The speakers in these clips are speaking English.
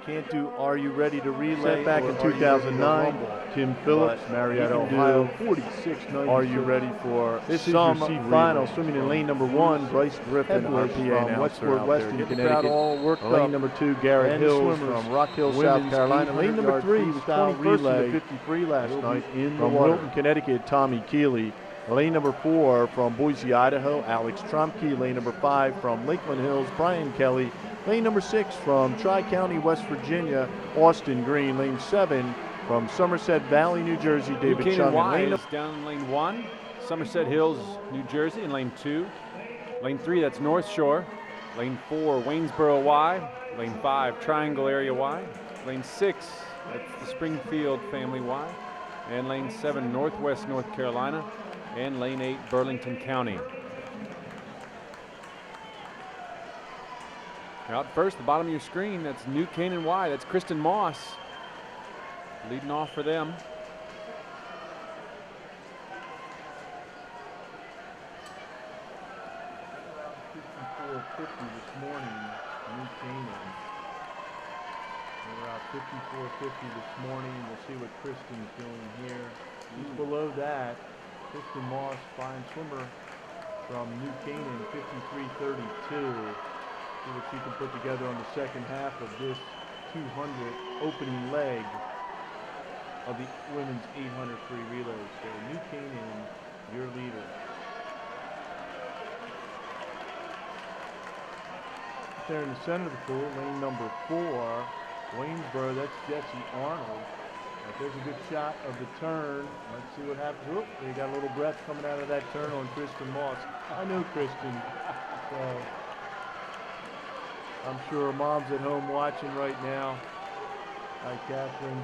Can't do Are You Ready to Relay? Set back in 2009, Tim Phillips, Marietta, Ohio, 46.92. Are you ready for This is your C final? Swimming in lane number 1, Bryce Griffin, our Edwards PA from announcer Westport, out Weston, there. Get the Connecticut. crowd all worked Lane up. number 2, Garrett And the Hills swimmers from Rock Hill, South women's Carolina. Lane number 800-yard 3 was freestyle 21st in relay the 53 last will be night in the from water. Wilton, Connecticut, Tommy Keeley. Lane number 4 from Boise, Idaho, Alex Trumke. Lane number 5 from Lakeland Hills, Brian Kelly. Lane number 6 from Tri-County, West Virginia, Austin Green. Lane 7 from Somerset Valley, New Jersey, David Chung. Lane is down in lane 1, Somerset Hills, New Jersey in lane 2. Lane 3, that's North Shore. Lane 4, Waynesboro Y. Lane 5, Triangle Area Y. Lane 6, that's the Springfield Family Y. And lane 7, Northwest North Carolina. And lane 8, Burlington County. Out first, the bottom of your screen, that's New Canaan Y. That's Kristen Moss leading off for them. This morning, New Canaan. We're out 54.50 this morning. We'll see what Kristen's doing here. Just below that, Kristen Moss, fine swimmer from New Canaan, 53.32. See what she can put together on the second half of this 200 opening leg of the women's 800 free relay. So New Canaan, your leader. There in the center of the pool, lane number 4, Waynesboro, that's Jesse Arnold. There's a good shot of the turn. Let's see what happens. Oop, they got a little breath coming out of that turn on Kristen Moss. I know Kristen. So I'm sure mom's at home watching right now. Hi, Catherine.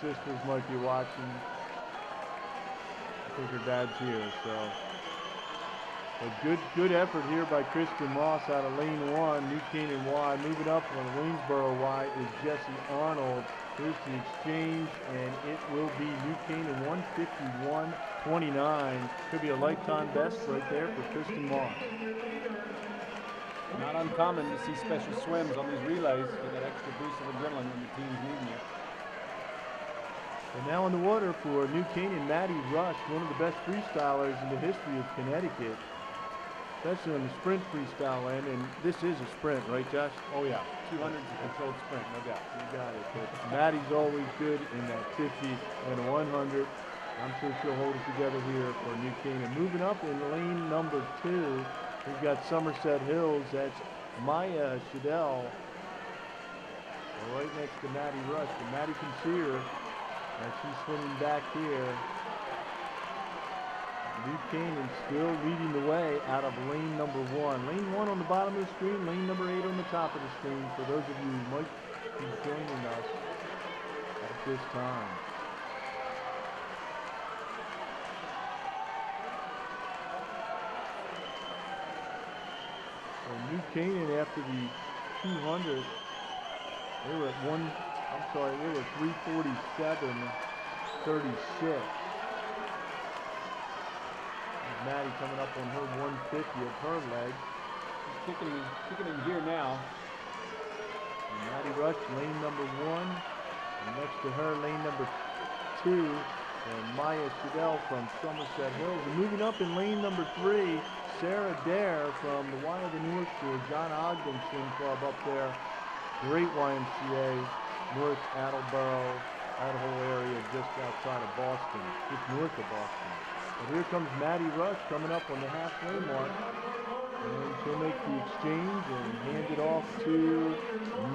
Sisters might be watching. I think her dad's here, so. A good effort here by Kristen Moss out of lane 1, New Canaan Y. Moving up on Waynesboro Y is Jesse Arnold. Here's the exchange, and it will be New Canaan 151.29. Could be a lifetime best right there for Kristen Moss. Not uncommon to see special swims on these relays. Get that extra boost of adrenaline when the team's needing you. And now in the water for New Canaan, Maddie Rush, one of the best freestylers in the history of Connecticut, especially on the sprint freestyle end. And this is a sprint, right, Josh? Oh, yeah. 200 is a controlled sprint, no doubt. You got it. But Maddie's always good in that 50 and 100. I'm sure she'll hold it together here for New Canaan. Moving up in lane number 2, we've got Somerset Hills. That's Maya Shadell, right next to Maddie Rush. And Maddie can see her as she's swimming back here. New Canaan still leading the way out of lane number 1. Lane 1 on the bottom of the screen, lane number 8 on the top of the screen for those of you who might be joining us at this time. So New Canaan after the 200, they were at they were 347.36. Maddie coming up on her 150 of her leg. She's kicking in gear now. And Maddie Rush, lane number 1. And next to her, lane number 2. And Maya Shadell from Somerset Hills. And moving up in lane number 3, Sarah Dare from the Y of the North Shore, John Ogden Swim Club up there. Great YMCA, North Attleboro, Idaho area, just outside of Boston, just north of Boston. But here comes Maddie Rush coming up on the halfway mark. And she'll make the exchange and hand it off to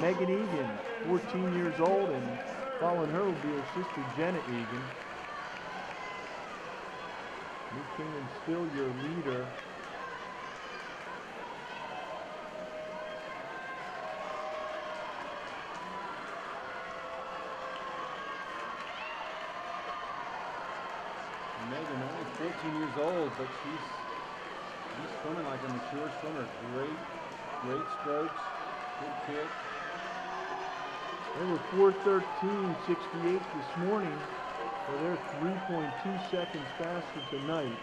Megan Egan, 14 years old, and following her will be her sister Jenna Egan. New Canaan still your leader. Megan, only 14 years old, but she's swimming like a mature swimmer. Great strokes, good kick. They were 4:13.68 this morning, so they're 3.2 seconds faster tonight.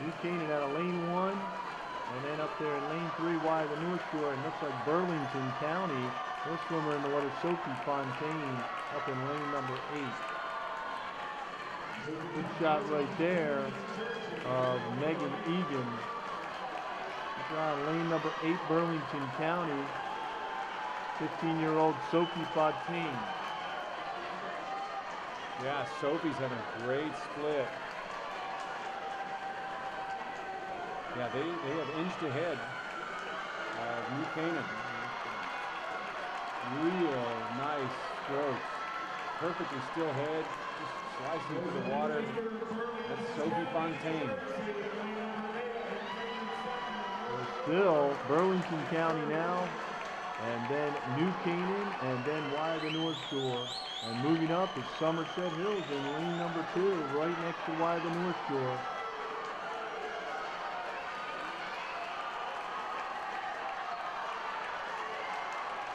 New Canaan out of lane 1, And then up there in lane 3, wide of the North Shore, and looks like Burlington County. Their swimmer in the water, Sophie Fontaine, up in lane number 8. Good shot right there of Megan Egan. She's on lane number 8, Burlington County. 15-year-old Sophie Fontaine. Yeah, Sophie's having a great split. Yeah, they have inched ahead of New Canaan. Real nice strokes. Perfectly still head, just slicing through the water. That's Sophie Fontaine. Still Burlington County now, and then New Canaan, and then wide of the North Shore. And moving up is Somerset Hills in lane number 2, right next to wide of the North Shore.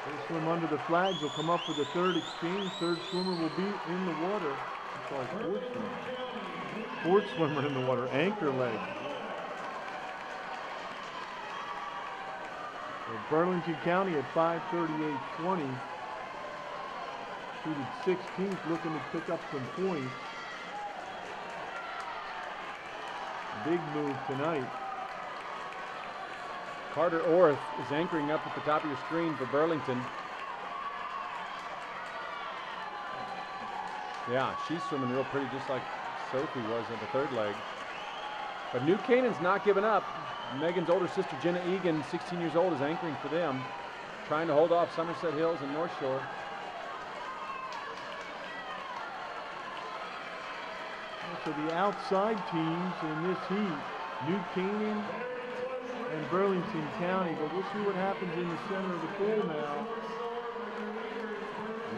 They swim under the flags. Will come up for the third exchange. Third swimmer will be in the water. I'm sorry, fourth swimmer. Fourth swimmer in the water. Anchor leg. So Burlington County at 5:38.20. Seated 16th, looking to pick up some points. Big move tonight. Carter Orth is anchoring up at the top of your screen for Burlington. Yeah, she's swimming real pretty, just like Sophie was at the third leg. But New Canaan's not giving up. Megan's older sister, Jenna Egan, 16 years old, is anchoring for them, trying to hold off Somerset Hills and North Shore. So the outside teams in this heat, New Canaan and Burlington County, but we'll see what happens in the center of the pool now.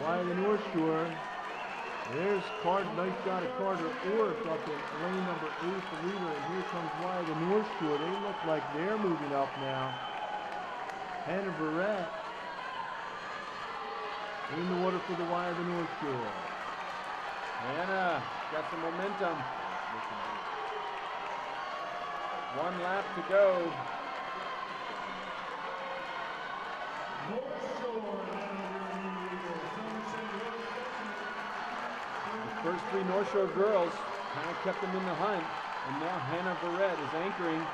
Wide of the North Shore. There's nice shot of Carter Orth up in lane number 8, the leader, and here comes wide of the North Shore. They look like they're moving up now. Hannah Barrett in the water for the wide of the North Shore. Hannah got some momentum. 1 lap to go. The first 3 North Shore girls kind of kept them in the hunt, and now Hannah Barrett is anchoring.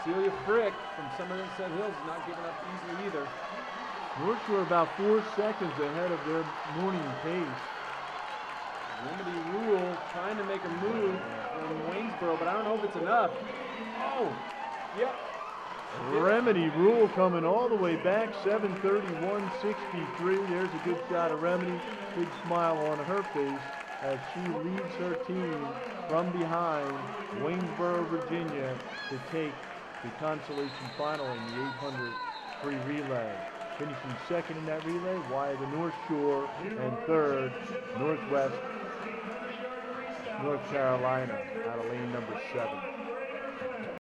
Celia Frick from Somerset Hills is not giving up easily either. North Shore about 4 seconds ahead of their morning pace. Remedy Rule trying to make a move from Waynesboro, but I don't know if it's enough. Oh, yep. Remedy Rule coming all the way back, 7:31.63. There's a good shot of Remedy. Big smile on her face as she leads her team from behind Waynesboro, Virginia, to take the consolation final in the 800 free relay. Finishing second in that relay, wide of the North Shore, and third, Northwest North Carolina, out of lane number 7.